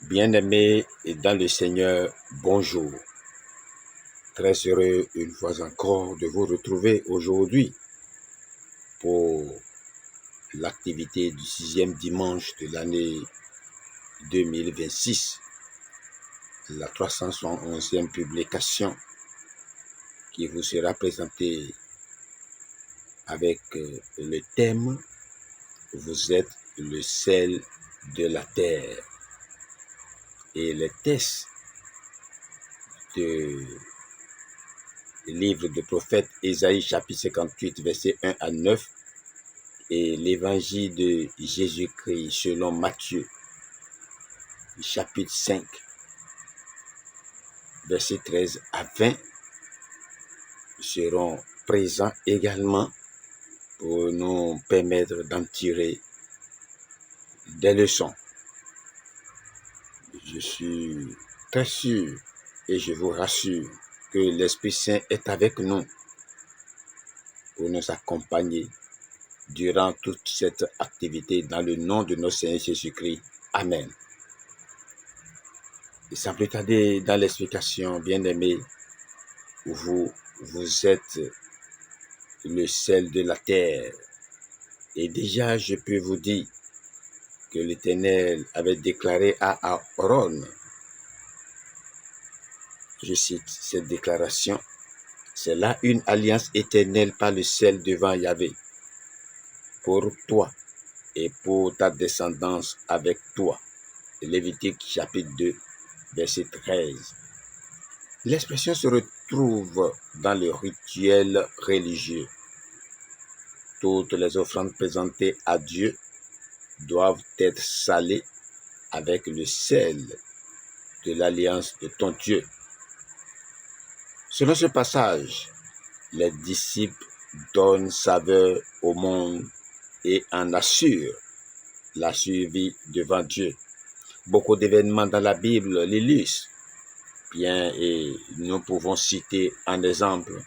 Bien-aimés dans le Seigneur, bonjour. Très heureux une fois encore de vous retrouver aujourd'hui pour l'activité du 6e dimanche de l'année 2026, la 311e publication qui vous sera présentée avec le thème « Vous êtes le sel de la terre ». Et les textes du livre du prophète Ésaïe, chapitre 58, versets 1 à 9, et l'évangile de Jésus-Christ selon Matthieu, chapitre 5, versets 13 à 20, seront présents également pour nous permettre d'en tirer des leçons. Je suis très sûr et je vous rassure que l'Esprit Saint est avec nous pour nous accompagner durant toute cette activité dans le nom de notre Seigneur Jésus-Christ. Amen. Et sans plus tarder dans l'explication, bien-aimés, vous êtes le sel de la terre. Et déjà, je peux vous dire que l'Éternel avait déclaré à Aaron, je cite cette déclaration, « C'est là une alliance éternelle par le sel devant Yahvé, pour toi et pour ta descendance avec toi. » Lévitique chapitre 2, verset 13. L'expression se retrouve dans le rituel religieux. Toutes les offrandes présentées à Dieu doivent être salées avec le sel de l'alliance de ton Dieu. Selon ce passage, les disciples donnent saveur au monde et en assurent la survie devant Dieu. Beaucoup d'événements dans la Bible l'illustrent bien et nous pouvons citer en exemple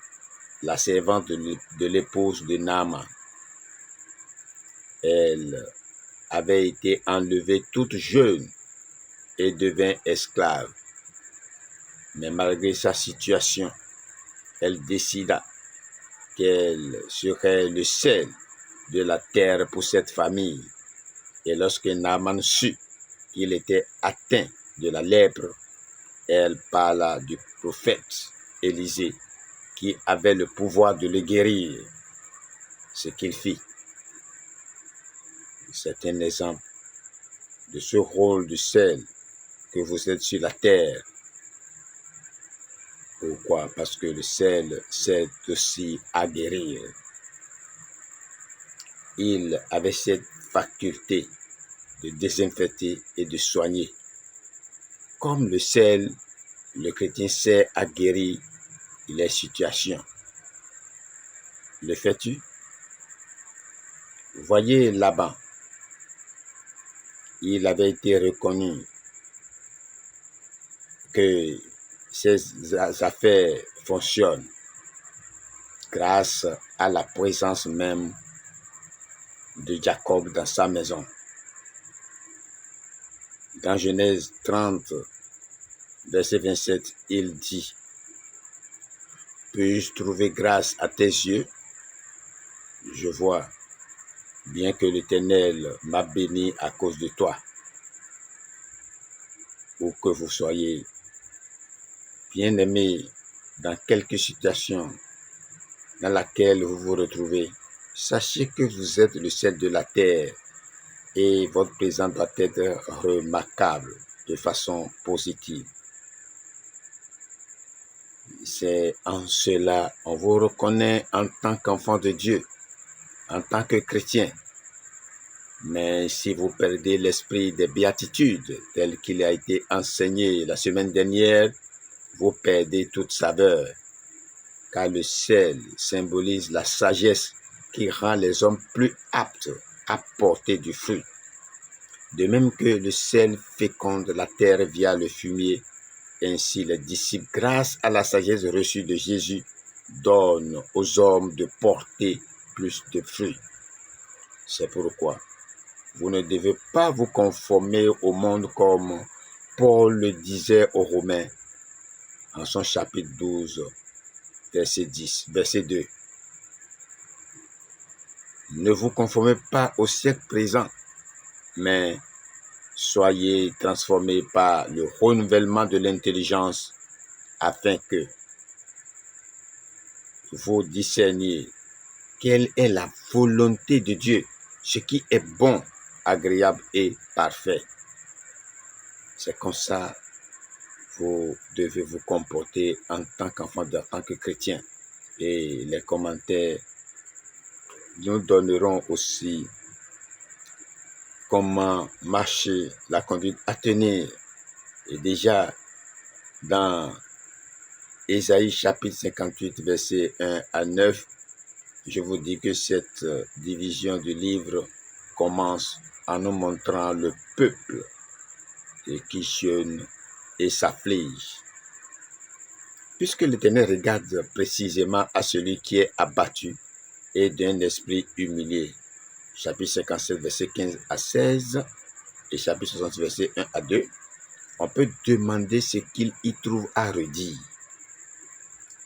la servante de l'épouse de Naaman. Elle avait été enlevée toute jeune et devint esclave. Mais malgré sa situation, elle décida qu'elle serait le sel de la terre pour cette famille. Et lorsque Naaman sut qu'il était atteint de la lèpre, elle parla du prophète Élisée qui avait le pouvoir de le guérir. Ce qu'il fit. C'est un exemple de ce rôle de sel que vous êtes sur la terre. Pourquoi? Parce que le sel sert aussi à guérir. Il avait cette faculté de désinfecter et de soigner. Comme le sel, le chrétien sert à guérir les situations. Le fais-tu? Voyez Laban. Il avait été reconnu que ses affaires fonctionnent grâce à la présence même de Jacob dans sa maison. Dans Genèse 30, verset 27, il dit « Puis-je trouver grâce à tes yeux? Je vois bien que l'Éternel m'a béni à cause de toi. » Ou que vous soyez bien-aimés dans quelque situation dans laquelle vous vous retrouvez, sachez que vous êtes le sel de la terre et votre présence doit être remarquable de façon positive. C'est en cela on vous reconnaît en tant qu'enfant de Dieu, en tant que chrétien. Mais si vous perdez l'esprit des béatitudes tel qu'il a été enseigné la semaine dernière, vous perdez toute saveur, car le sel symbolise la sagesse qui rend les hommes plus aptes à porter du fruit. De même que le sel féconde la terre via le fumier, ainsi les disciples, grâce à la sagesse reçue de Jésus, donnent aux hommes de porter plus de fruits. C'est pourquoi vous ne devez pas vous conformer au monde comme Paul le disait aux Romains en son chapitre 12, verset 2. Ne vous conformez pas au siècle présent, mais soyez transformés par le renouvellement de l'intelligence afin que vous discerniez quelle est la volonté de Dieu, ce qui est bon, agréable et parfait. C'est comme ça que vous devez vous comporter en tant qu'enfant, en tant que chrétien. Et les commentaires nous donneront aussi comment marcher, la conduite à tenir. Et déjà, dans Ésaïe chapitre 58, versets 1 à 9, je vous dis que cette division du livre commence en nous montrant le peuple qui jeûne et s'afflige. Puisque l'Éternel regarde précisément à celui qui est abattu et d'un esprit humilié. Chapitre 57, verset 15 à 16 et chapitre 60, verset 1 à 2, on peut demander ce qu'il y trouve à redire.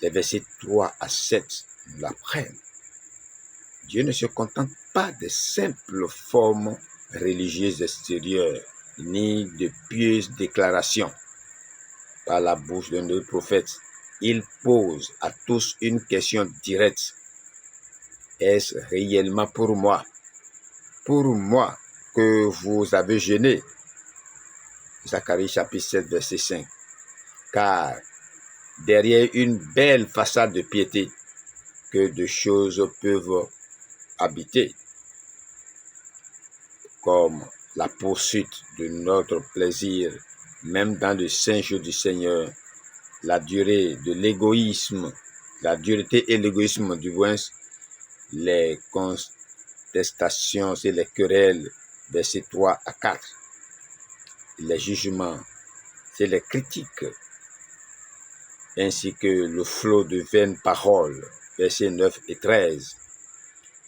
Les versets 3 à 7 nous l'apprennent. Dieu ne se contente pas de simples formes religieuses extérieures, ni de pieuses déclarations. Par la bouche de nos prophètes, il pose à tous une question directe. Est-ce réellement pour moi que vous avez jeûné? Zacharie chapitre 7, verset 5. Car derrière une belle façade de piété, que de choses peuvent habiter, comme la poursuite de notre plaisir, même dans le saint jour du Seigneur, la dureté et l'égoïsme du moins, les contestations et les querelles, versets 3 à 4, les jugements et les critiques, ainsi que le flot de vaines paroles, versets 9 et 13.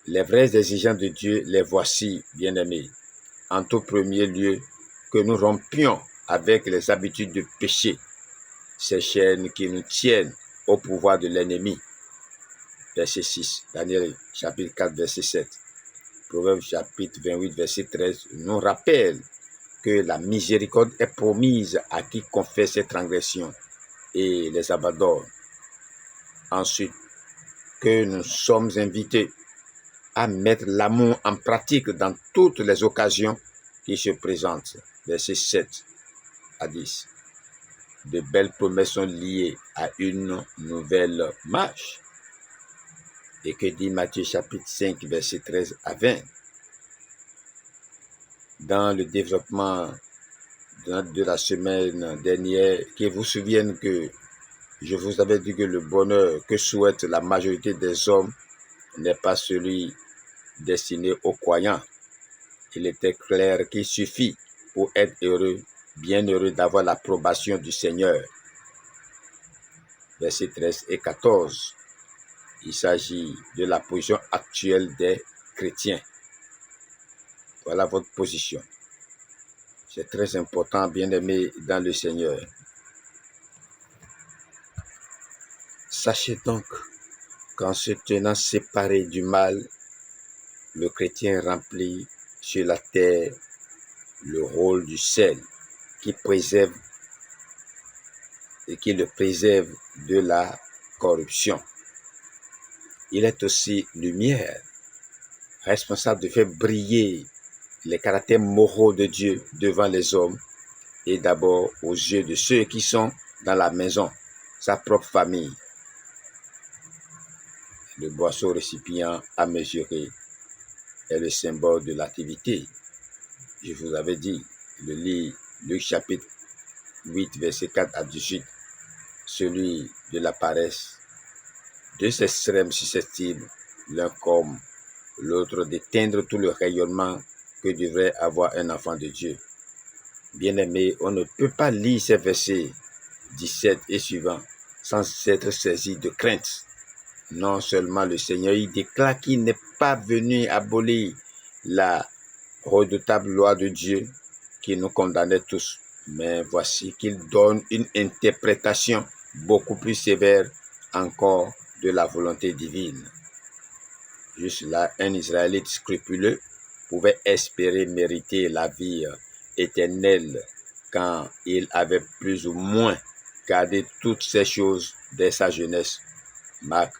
Les vrais exigeants de Dieu, les voici, bien-aimés. En tout premier lieu, que nous rompions avec les habitudes de péché, ces chaînes qui nous tiennent au pouvoir de l'ennemi. Verset 6, Daniel chapitre 4, verset 7. Proverbe chapitre 28, verset 13 nous rappelle que la miséricorde est promise à qui confesse ses transgressions et les abandonne. Ensuite, que nous sommes invités à mettre l'amour en pratique dans toutes les occasions qui se présentent. Versets 7 à 10. De belles promesses sont liées à une nouvelle marche. Et que dit Matthieu chapitre 5, verset 13 à 20. Dans le développement de la semaine dernière, qu'il vous souvienne que je vous avais dit que le bonheur que souhaite la majorité des hommes n'est pas celui destiné aux croyants. Il était clair qu'il suffit pour être heureux, bien heureux d'avoir l'approbation du Seigneur. Versets 13 et 14. Il s'agit de la position actuelle des chrétiens. Voilà votre position. C'est très important, bien-aimés dans le Seigneur. Sachez donc qu'en se tenant séparé du mal, le chrétien remplit sur la terre le rôle du sel qui préserve et qui le préserve de la corruption. Il est aussi lumière, responsable de faire briller les caractères moraux de Dieu devant les hommes et d'abord aux yeux de ceux qui sont dans la maison, sa propre famille. Le boisseau récipient à mesurer est le symbole de l'activité. Je vous avais dit, le livre Luc chapitre 8, verset 4 à 18, celui de la paresse, deux extrêmes susceptibles, l'un comme l'autre d'éteindre tout le rayonnement que devrait avoir un enfant de Dieu. Bien-aimé, on ne peut pas lire ces versets 17 et suivants sans être saisi de crainte. Non seulement le Seigneur, il déclare qu'il n'est pas venu abolir la redoutable loi de Dieu qui nous condamnait tous, Mais voici qu'il donne une interprétation beaucoup plus sévère encore de la volonté divine. Juste là, un Israélite scrupuleux pouvait espérer mériter la vie éternelle quand il avait plus ou moins gardé toutes ces choses dès sa jeunesse. Marc,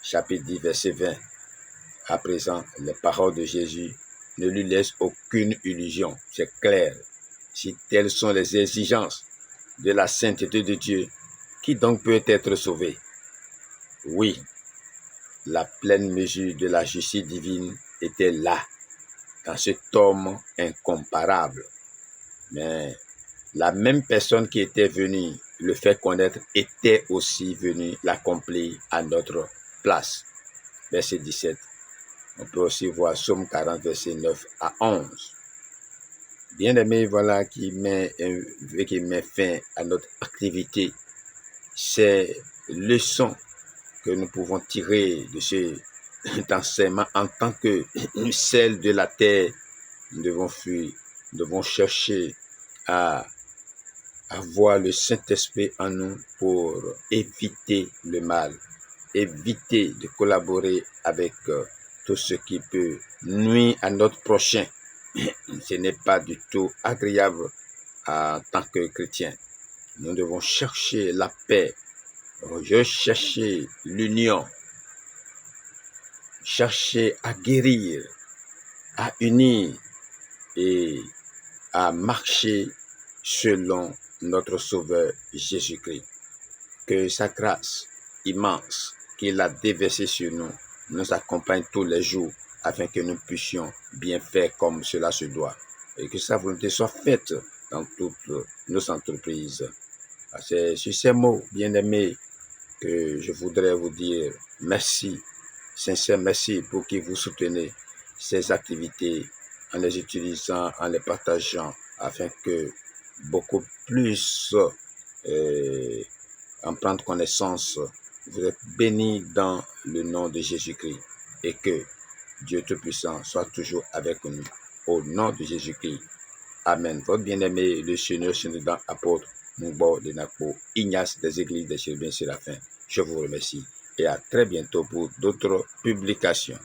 chapitre 10, verset 20. À présent, les paroles de Jésus ne lui laissent aucune illusion. C'est clair. Si telles sont les exigences de la sainteté de Dieu, qui donc peut être sauvé? Oui, la pleine mesure de la justice divine était là, dans cet homme incomparable. Mais la même personne qui était venue le faire connaître était aussi venue l'accomplir à notre place. Verset 17. On peut aussi voir Somme 40, verset 9 à 11. Bien-aimé, voilà qui met fin à notre activité. Ces leçons que nous pouvons tirer de cet enseignement en tant que celle de la terre, nous devons fuir, nous devons chercher à avoir le Saint-Esprit en nous pour éviter le mal, éviter de collaborer avec tout ce qui peut nuire à notre prochain. Ce n'est pas du tout agréable en tant que chrétien. Nous devons chercher la paix, chercher l'union, chercher à guérir, à unir et à marcher selon notre Sauveur Jésus-Christ. Que sa grâce immense qu'il a déversée sur nous accompagne tous les jours afin que nous puissions bien faire comme cela se doit et que sa volonté soit faite dans toutes nos entreprises. C'est sur ces mots, bien-aimés, que je voudrais vous dire merci, sincère merci pour que vous soutenez ces activités en les utilisant, en les partageant, afin que beaucoup plus en prendre connaissance. Vous êtes bénis dans le nom de Jésus-Christ et que Dieu Tout-Puissant soit toujours avec nous. Au nom de Jésus-Christ. Amen. Votre bien-aimé, le Seigneur Sénégal, apôtre Mungbo de Nakpo, Ignace des Églises des Chérubins Séraphins. Je vous remercie et à très bientôt pour d'autres publications.